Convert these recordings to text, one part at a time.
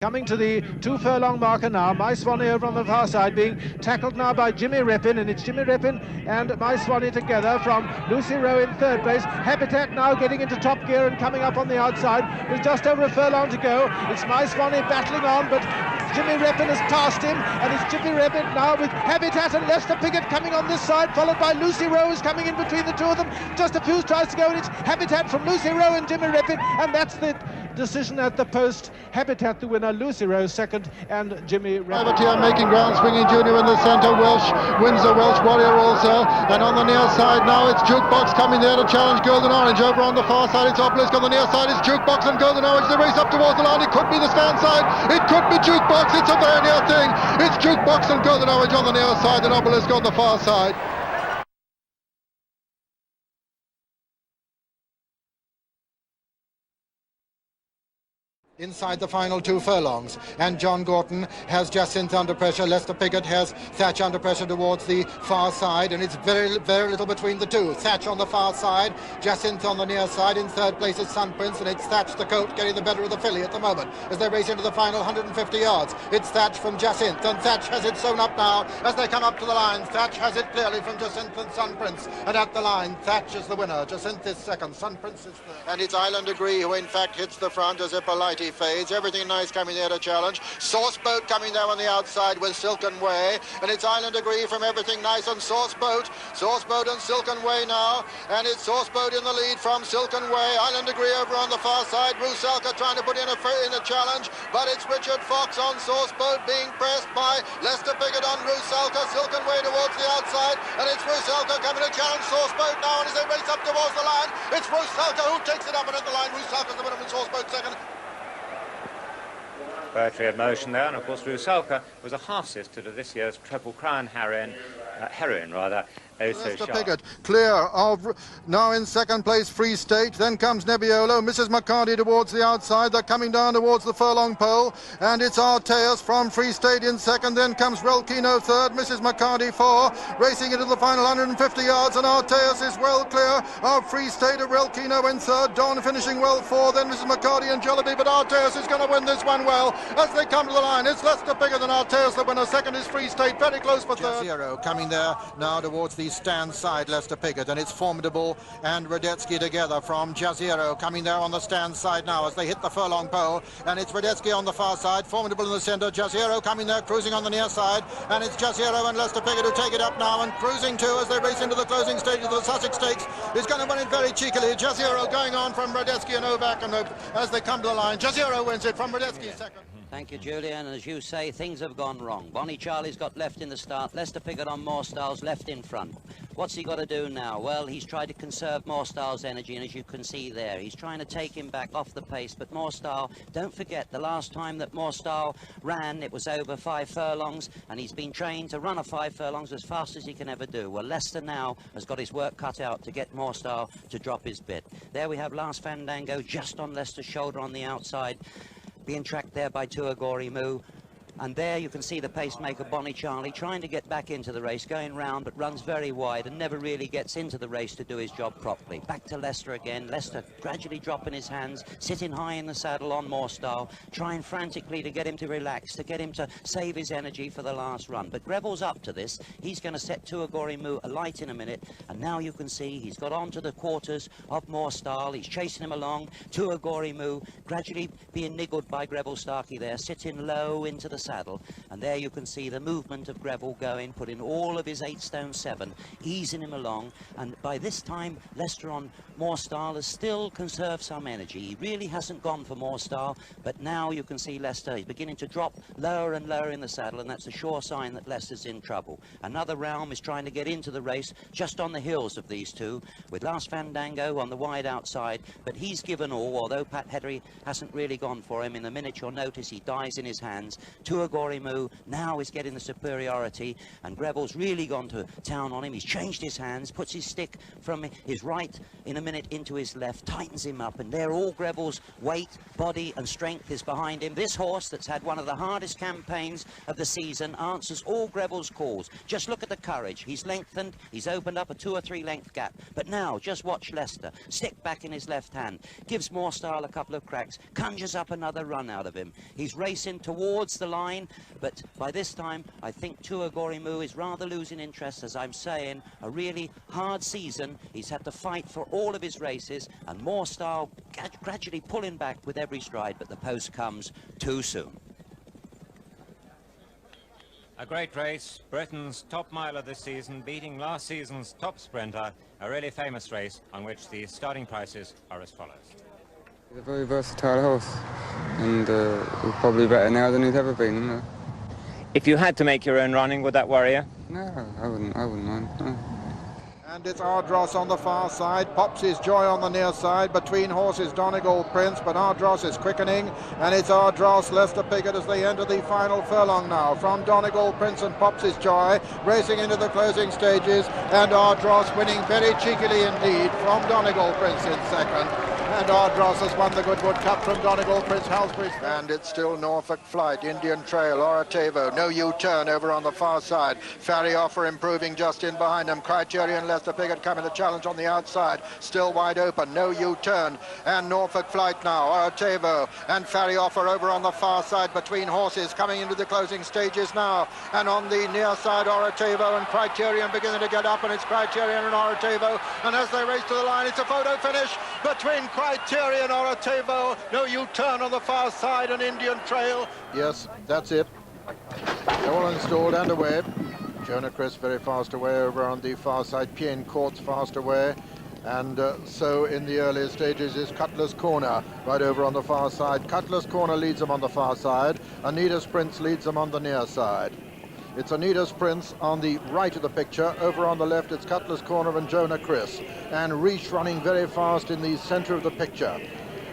Coming to the 2 furlong marker now, My Swanee over on the far side being tackled now by Jimmy Rippin, and it's Jimmy Rippin and My Swanee together from Lucy Rowe in third place. Habitat now getting into top gear and coming up on the outside with just over a furlong to go. It's My Swanee battling on, but Jimmy Rippin has passed him, and it's Jimmy Rippin now with Habitat and Lester Piggott coming on this side, followed by Lucy Rowe is coming in between the two of them. Just a few tries to go, and it's Habitat from Lucy Rowe and Jimmy Rippin, and that's the decision at the post. Habitat the winner, Lucy Rowe second, and Jimmy Rippin. Privateer making ground, swinging junior in the centre. Welsh wins the Welsh Warrior also, and on the near side now it's Jukebox coming there to challenge Golden Orange. Over on the far side it's Obelisk, on the near side it's Jukebox and Golden Orange. They race up towards the line. It could be the stand side, it could be Jukebox. It's a very near thing. It's Jukebox and Golden Orange on the near side and Obelisk on the far side. Inside the final 2 furlongs, and John Gorton has Jacinth under pressure. Lester Piggott has Thatch under pressure towards the far side, and it's very little between the two. Thatch on the far side, Jacinth on the near side. In third place is Sun Prince, and it's Thatch the colt getting the better of the filly at the moment as they race into the final 150 yards. It's Thatch from Jacinth, and Thatch has it sewn up now as they come up to the line. Thatch has it clearly from Jacinth and Sun Prince, and at the line Thatch is the winner. Jacinth is second, Sun Prince is third, and it's Island Agree who in fact hits the front as Hippolyte fades. Everything nice coming there to challenge. Source Boat coming there on the outside with Silken Way, and it's Island Agree from Everything Nice and Source Boat and Silken Way now, and it's Source Boat in the lead from Silken Way. Island Agree over on the far side. Rusalka trying to put in a challenge, but it's Richard Fox on Source Boat being pressed by Lester Piggott on Rusalka. Silken Way towards the outside, and it's Rusalka coming to challenge Source Boat now, and as they race up towards the line, it's Rusalka who takes it up and at the line. Rusalka's the winner from Source Boat second. Poetry of motion there, and of course Rusalka was a half-sister to this year's Triple Crown heroine, Lester Piggott clear of, now in second place Free State, then comes Nebbiolo. Mrs. McCarty towards the outside, they're coming down towards the furlong pole, and it's Arteus from Free State in second, then comes Relkino third, Mrs. McCarty 4, racing into the final 150 yards, and Arteus is well clear of Free State. Of Relkino in third, Don finishing well 4, then Mrs. McCarty and Jollibee, but Arteus is going to win this one well as they come to the line. It's Lester Piggott and Arteus the winner, second is Free State, very close for third. Jazzero coming there now towards the stand side, Lester Piggott, and it's Formidable and Radetzky together from Jazzero coming there on the stand side now as they hit the furlong pole, and it's Radetzky on the far side, Formidable in the centre, Jazzero coming there cruising on the near side, and it's Jazzero and Lester Piggott who take it up now and cruising too as they race into the closing stage of the Sussex Stakes. He's going to win it very cheekily. Jazzero going on from Radetzky and Novak, and as they come to the line, Jazzero wins it from Radetzky second. Thank you, Julian. And as you say, things have gone wrong. Bonnie Charlie's got left in the start. Lester Piggott on Moorstyle's left in front. What's he got to do now? Well, he's tried to conserve Moorstyle's energy, and as you can see there, he's trying to take him back off the pace. But Moorstyle, don't forget, the last time that Moorstyle ran, it was over 5 furlongs, and he's been trained to run a 5 furlongs as fast as he can ever do. Well, Lester now has got his work cut out to get Moorstyle to drop his bit. There we have Last Fandango just on Lester's shoulder on the outside, being tracked there by Tuagori Moo. And there you can see the pacemaker Bonnie Charlie trying to get back into the race, going round, but runs very wide and never really gets into the race to do his job properly. Back to Lester again. Lester gradually dropping his hands, sitting high in the saddle on Moorstyle, trying frantically to get him to relax, to get him to save his energy for the last run. But Greville's up to this. He's going to set Tuagori Moo alight in a minute, and now you can see he's got onto the quarters of Moorstyle. He's chasing him along. Tuagori Moo gradually being niggled by Greville Starkey there, sitting low into the saddle, and there you can see the movement of Greville going, putting all of his 8 stone 7, easing him along, and by this time Lester on Moorstyle has still conserved some energy. He really hasn't gone for Moorstyle, but now you can see Lester is beginning to drop lower and lower in the saddle, and that's a sure sign that Lester's in trouble. Another Realm is trying to get into the race just on the heels of these two, with Last Fandango on the wide outside, but he's given all, although Pat Heddery hasn't really gone for him. In the minute you'll notice he dies in his hands. Tuagorimu now is getting the superiority, and Greville's really gone to town on him. He's changed his hands, puts his stick from his right in a minute into his left, tightens him up, and there all Greville's weight, body and strength is behind him. This horse that's had one of the hardest campaigns of the season answers all Greville's calls. Just look at the courage. He's lengthened, he's opened up a 2 or 3 length gap. But now, just watch Leicester. Stick back in his left hand, gives Moorstyle a couple of cracks, conjures up another run out of him. He's racing towards the line, but by this time, I think Tuagorimu is rather losing interest. As I'm saying, a really hard season. He's had to fight for all of his races, and Moorstyle gradually pulling back with every stride, but the post comes too soon. A great race, Britain's top miler this season, beating last season's top sprinter, a really famous race on which the starting prices are as follows. He's a very versatile horse, and he's probably better now than he's ever been, isn't he? If you had to make your own running, would that worry you? No, I wouldn't mind. No. And it's Ardross on the far side, pops his Joy on the near side, between horses Donegal Prince, but Ardross is quickening, and it's Ardross, Leicester Piggott as they enter the final furlong now, from Donegal Prince and pops his Joy, racing into the closing stages, and Ardross winning very cheekily indeed from Donegal Prince in second. And Ardross has won the Goodwood Cup from Donegal Prince Halsbury. And it's still Norfolk Flight, Indian Trail, Orotavo, no U-turn over on the far side. Farry Offer improving just in behind them. Criterion, Leicester Piggott coming to challenge on the outside. Still wide open, no U-turn. And Norfolk Flight now, Orotavo and Farry Offer over on the far side between horses coming into the closing stages now. And on the near side, Orotavo and Criterion beginning to get up, and it's Criterion and Orotavo. And as they race to the line, it's a photo finish between Criterion, Orotavo, no U-turn on the far side, and Indian Trail. Yes, that's it. All installed and away. Jonah Chris very fast away over on the far side. Pien Court's fast away. And so in the earlier stages is Cutler's Corner right over on the far side. Cutler's Corner leads them on the far side. Anita's Prince leads them on the near side. It's Anita's Prince on the right of the picture. Over on the left, it's Cutler's Corner and Jonah Chris. And Reach running very fast in the center of the picture.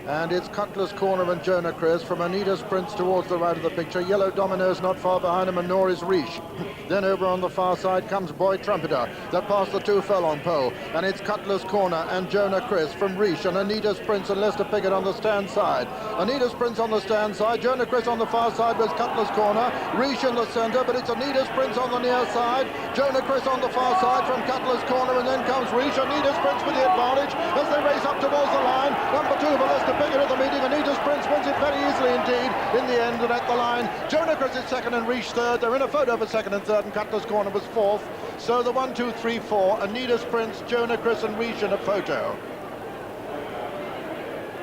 And it's Cutler's Corner and Jonah Chris from Anita's Prince towards the right of the picture. Yellow Dominoes not far behind him, and nor is Reach. Then over on the far side comes Boy Trumpeter. That passed the 2 furlong pole. And it's Cutler's Corner and Jonah Chris from Reach, and Anita's Prince and Leicester Piggott on the stand side. Anita's Prince on the stand side, Jonah Chris on the far side with Cutler's Corner. Reach in the center, but it's Anita's Prince on the near side. Jonah Chris on the far side from Cutler's Corner, and then comes Reach. Anita's Prince with the advantage as they race up towards the line. Number 2 for Leicester Piggott at the meeting. Anita's Prince wins it very easily indeed in the end, and at the line Jonah Chris is second and Reach third. They're in a photo for second and third, and Cutler's Corner was fourth. So the 1, 2, 3, 4, Anita's Prince, Jonah Chris and Reach in a photo.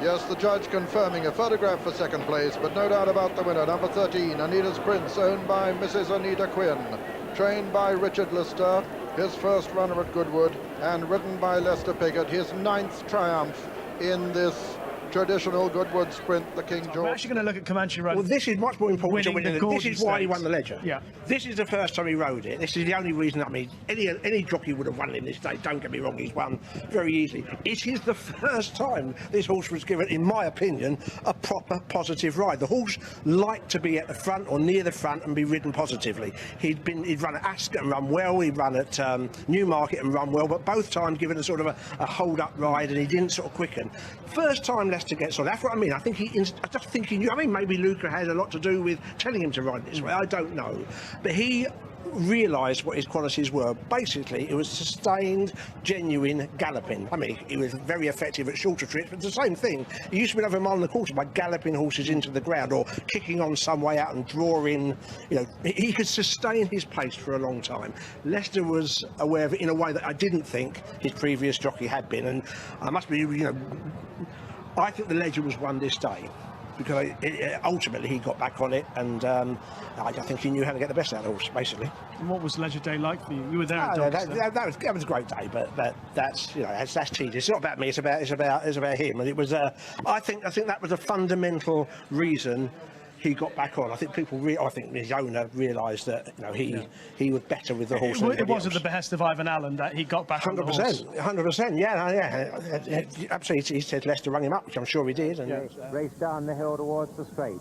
Yes, the judge confirming a photograph for second place, but no doubt about the winner, number 13, Anita's Prince, owned by Mrs. Anita Quinn, trained by Richard Lister, his first runner at Goodwood, and ridden by Leicester Piggott, his 9th triumph in this traditional Goodwood sprint, the King George. We're actually going to look at Comanche Road. Well, this is much more important to winning. This is why he won the Ledger. Yeah. This is the first time he rode it. This is the only reason. I mean, any jockey would have won in this day. Don't get me wrong, he's won very easily. It is the first time this horse was given, in my opinion, a proper positive ride. The horse liked to be at the front or near the front and be ridden positively. He'd run at Ascot and run well. He'd run at Newmarket and run well, but both times given a sort of a hold-up ride, and he didn't sort of quicken. First time Leicester gets on. That's what I mean. I just think he knew. I mean, maybe Luca had a lot to do with telling him to ride this way. I don't know, but he realised what his qualities were. Basically, it was sustained, genuine galloping. I mean, he was very effective at shorter trips, but it's the same thing. He used to be over a mile and a quarter by galloping horses into the ground or kicking on some way out and drawing. You know, he could sustain his pace for a long time. Leicester was aware of it in a way that I didn't think his previous jockey had been, and I must be, you know, I think the Ledger was won this day because ultimately he got back on it, and I think he knew how to get the best out of the horse, basically. And what was Ledger Day like for you? You were there at that was a great day, but that's, you know, that's tedious. It's not about me. It's about him, and it was. I think that was a fundamental reason he got back on. I think I think his owner realised that, you know, he was better with the horse. It was at the behest of Ivan Allen that he got back on the horse. 100%, yeah, absolutely. He said Leicester rung him up, which I'm sure he did. And race down the hill towards the straight.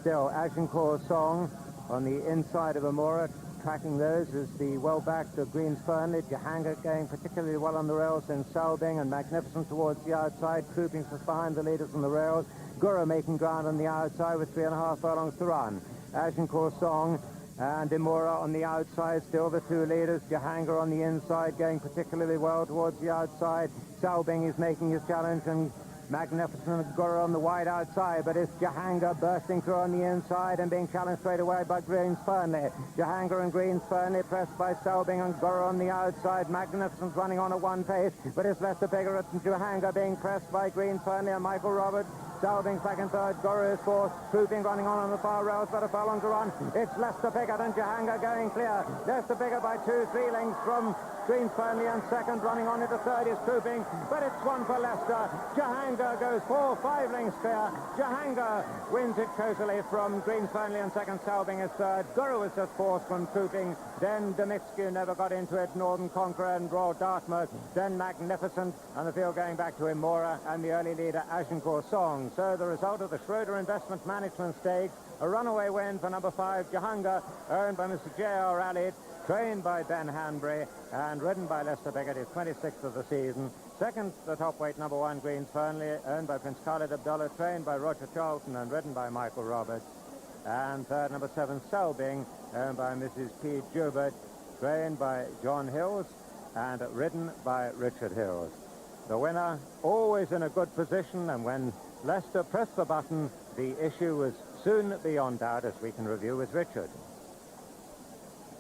Still, Agincourt's Song On the inside of Amora, tracking those is the well-backed Greens Fernley. Jahanga going particularly well on the rails, then Selbing and Magnificent towards the outside. Trooping just behind the leaders on the rails. Gurra making ground on the outside with 3.5 furlongs to run. Agincourt Song and Imora on the outside, still the two leaders. Jahanga on the inside, going particularly well towards the outside. Selbing is making his challenge, and Magnificent Gurra on the wide outside, but it's Jahanga bursting through on the inside and being challenged straight away by Greens Fernley. Jahanga and Greens Fernley pressed by Selbing and Gurra on the outside. Magnificent running on a one pace, but it's Lester Piggott and Jahanga being pressed by Greens Fernley and Michael Roberts. Selbing second, third, Gurra is fourth. Trooping running on the far rails, but a furlong to run. It's Lester Piggott and Jahanga going clear. Lester Piggott by 2-3 lengths from Greens Fernley, and second, running on into third is Trooping, but it's one for Lester. Jahanga goes 4-5 lengths clear. Jahanga wins it totally from Greens Fernley, and second, Selbing is third. Gurra was just fourth from Trooping. Then Demitsky never got into it. Northern Conqueror and Royal Dartmouth. Then Magnificent, and the field going back to Imora and the early leader Agincourt Song. So the result of the Schroeder Investment Management Stakes, a runaway win for number 5 Jahanga, owned by Mr. J.R. Alley, trained by Ben Hanbury and ridden by Lester Piggott, his 26th of the season. Second, the top weight number 1 Greens Fernley, owned by Prince Khalid Abdullah, trained by Roger Charlton and ridden by Michael Roberts. And third, number 7 Selbing, owned by Mrs. P. Joubert, trained by John Hills and ridden by Richard Hills. The winner always in a good position, and when Lester pressed the button, the issue was soon beyond doubt, as we can review with Richard.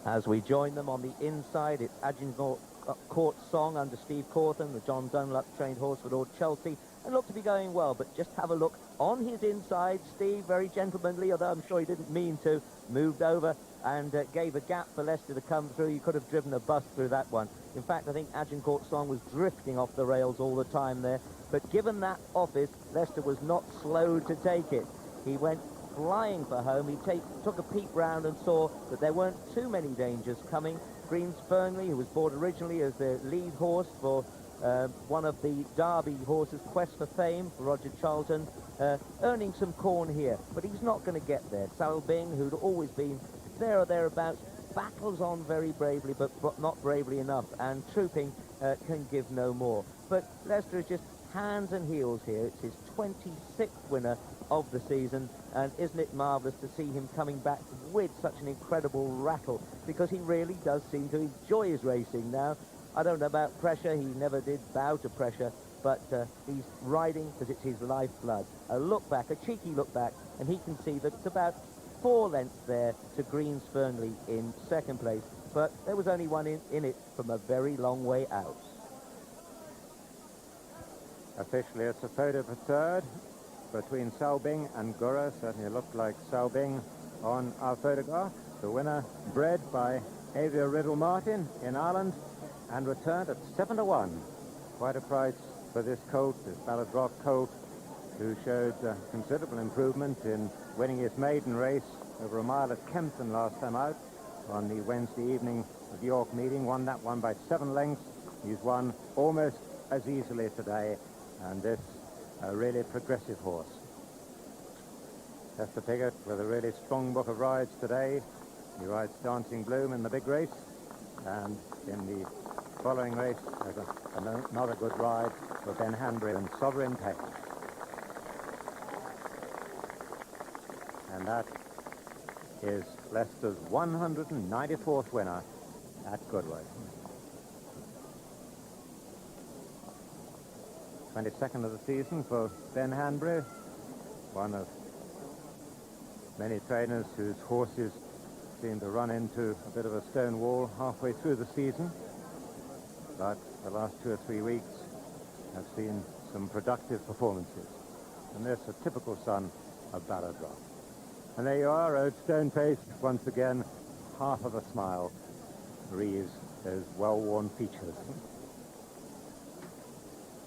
As we join them on the inside, it's Agincourt Song under Steve Cawthon, the John Dunlop trained horse for Lord Chelsea, and looked to be going well, but just have a look on his inside. Steve, very gentlemanly, although I'm sure he didn't mean to, moved over and gave a gap for Lester to come through. You could have driven a bus through that one. In fact, I think Agincourt Song was drifting off the rails all the time there, but given that office, Lester was not slow to take it. He went flying for home. He took a peep round and saw that there weren't too many dangers coming. Greens Fernley, who was bought originally as the lead horse for one of the Derby horses, Quest for Fame, for Roger Charlton, earning some corn here, but he's not going to get there. Selbing, who'd always been there or thereabouts, battles on very bravely, but not bravely enough, and Trooping can give no more. But Lester is just hands and heels here. It's his 26th winner of the season, and isn't it marvellous to see him coming back with such an incredible rattle, because he really does seem to enjoy his racing now. I don't know about pressure, he never did bow to pressure, but he's riding because it's his lifeblood. A look back, a cheeky look back, and he can see that it's about 4 lengths there to Greens Fernley in second place, but there was only one in it from a very long way out. Officially, it's a photo for third between Selbing and Gurra. Certainly looked like Selbing on our photograph. The winner bred by Avia Riddle Martin in Ireland and returned at 7-1. Quite a price for this colt, this Ballard Rock colt, who showed considerable improvement in winning his maiden race over a mile at Kempton last time out on the Wednesday evening of York meeting. Won that one by 7 lengths. He's won almost as easily today, and this a really progressive horse. Lester Piggott with a really strong book of rides today. He rides Dancing Bloom in the big race, and in the following race there's another good ride for Ben Hanbury and Sovereign Pay. And that is Leicester's 194th winner at Goodwood. 22nd of the season for Ben Hanbury, one of many trainers whose horses seem to run into a bit of a stone wall halfway through the season, but the last 2 or 3 weeks have seen some productive performances, and this a typical son of Ballard Rock. And there you are, old Stoneface once again, half of a smile wreathes those well-worn features.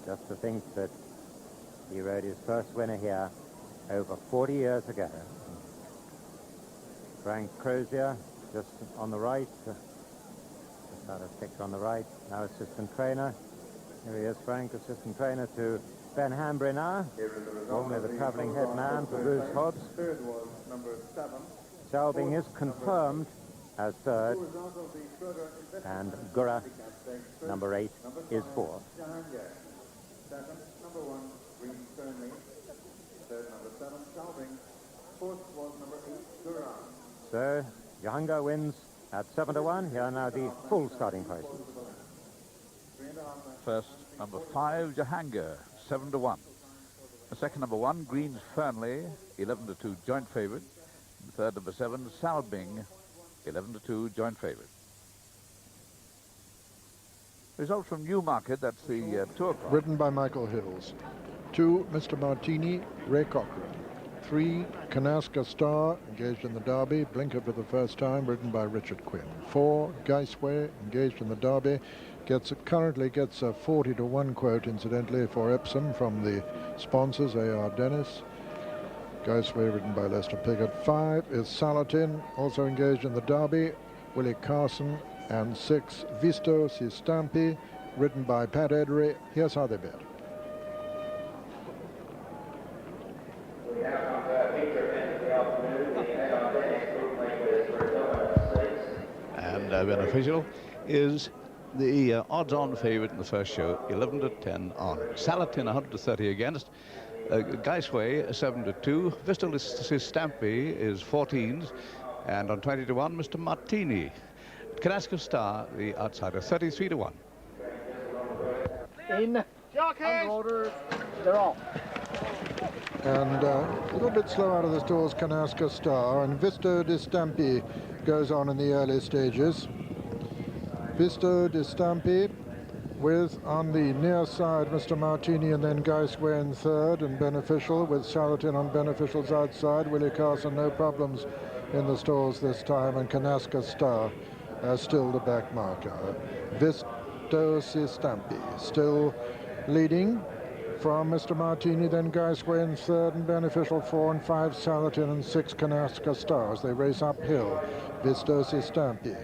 Just to think that he rode his first winner here over 40 years ago. Frank Crozier just on the right, just out of picture on the right, now assistant trainer. Here he is, Frank, assistant trainer to Ben Hanbury now, formerly the travelling head man for Bruce Hobbs. Third was number 7. Selbing is confirmed as third, and Gurra, number 8, is fourth. Second, number 1, Green Sternly. Third, number 7, Selving. Fourth was number 8, Gurra. So, Jahanga wins at 7-1. Here are now the full starting prices. First, number 5, Jahanga, 7-1. The second, number 1, Green's Fernley, 11-2, joint favourite. The third, number 7, Selbing, 11-2, joint favourite. Result from Newmarket, that's the 2 o'clock. Written by Michael Hills. 2, Mr. Martini, Ray Cochrane. 3, Kanaska Star, engaged in the Derby, Blinker for the first time, written by Richard Quinn. 4, Geisway, engaged in the Derby, currently gets a 40-1 quote, incidentally, for Epsom from the sponsors, A.R. Dennis. Geisway, written by Lester Piggott. 5 is Salatin, also engaged in the Derby, Willie Carson. And 6, Visto Si Stampi, written by Pat Edery. Here's how they bet. And beneficial is the odds-on favourite in the first show, 11-10 on. Salatin 130 against. Geisway 7-2. Visto Si Stampi is 14s, and on 20-1, Mr. Martini. Kanaska Star, the outsider, 33-1. In. Orders. They're off. And a little bit slow out of the stalls, Kanaska Star, and Visto di Stampi goes on in the early stages. Visto di Stampi with, on the near side, Mr. Martini, and then Geisway in third, and Beneficial with Salatin on Beneficial's outside. Willie Carson, no problems in the stalls this time, and Kanaska Star still the back marker. Visto Si Stampi still leading from Mr. Martini, then Geisway in third, and Beneficial 4 and 5 Salatin, and 6 Kanaska Stars. They race uphill. Visto Si Stampi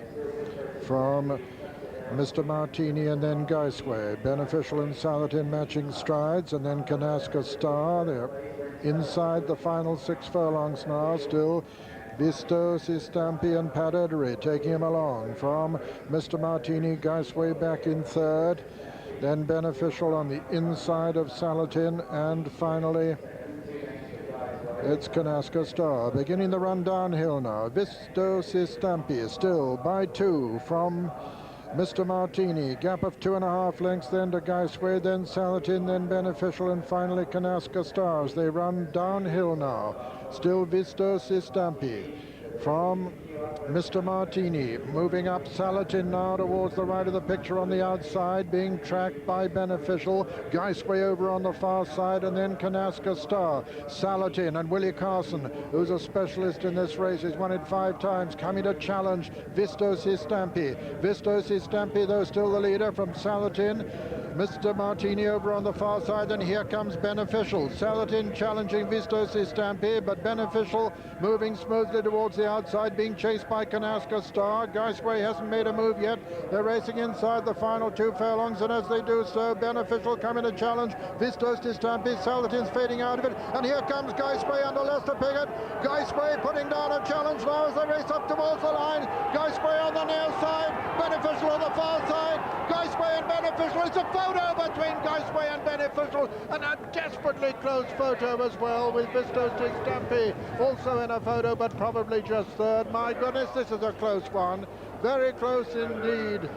from Mr. Martini, and then Geisway. Beneficial and Salatin matching strides, and then Kanaska Star. They're inside the final 6 furlongs now. Still Visto Si Stampi and Pat Edery taking him along from Mr. Martini. Geisway back in third, then Beneficial on the inside of Salatin, and finally it's Kanaska Star beginning the run downhill now. Visto Si Stampi still by 2 from Mr. Martini, gap of 2.5 lengths then to Geisway, then Salatin, then Beneficial, and finally Kanaska Stars. They run downhill now. Still Visto Si Stampi from Mr. Martini, moving up Salatin now towards the right of the picture on the outside, being tracked by Beneficial. Geisway over on the far side, and then Kanaska Star. Salatin and Willie Carson, who's a specialist in this race, he's won it 5 times, coming to challenge Visto Si Stampi. Visto Si Stampi, though, still the leader from Salatin. Mr. Martini over on the far side, and here comes Beneficial. Salatin challenging Visto Si Stampi, but Beneficial moving smoothly towards the outside, being chased by Kanaska Star. Geisway hasn't made a move yet. They're racing inside the final 2 furlongs, and as they do so, Beneficial coming to challenge Visto Si Stampi. Salatin's fading out of it, and here comes Geisway under Lester Piggott. Geisway putting down a challenge now as they race up towards the line. Geisway on the near side, Beneficial on the far side. Geisway and Beneficial. It's a photo between Geisway and Beneficial, and a desperately close photo as well, with Visto Si Stampi also in a photo, but probably just third. My goodness, this is a close one. Very close indeed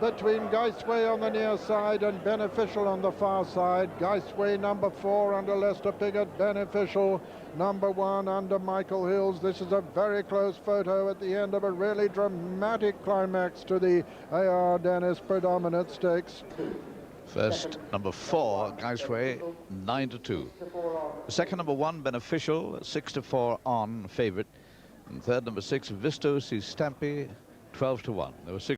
between Geisway on the near side and Beneficial on the far side. Geisway number 4 under Lester Piggott, Beneficial number 1 under Michael Hills. This is a very close photo at the end of a really dramatic climax to the A.R. Dennis Predominant Stakes. First, number 4, Geisway, 9-2. Second, number 1, Beneficial, 6-4 on favourite. And third, number 6, Visto Si Stampi, 12-1. There were 6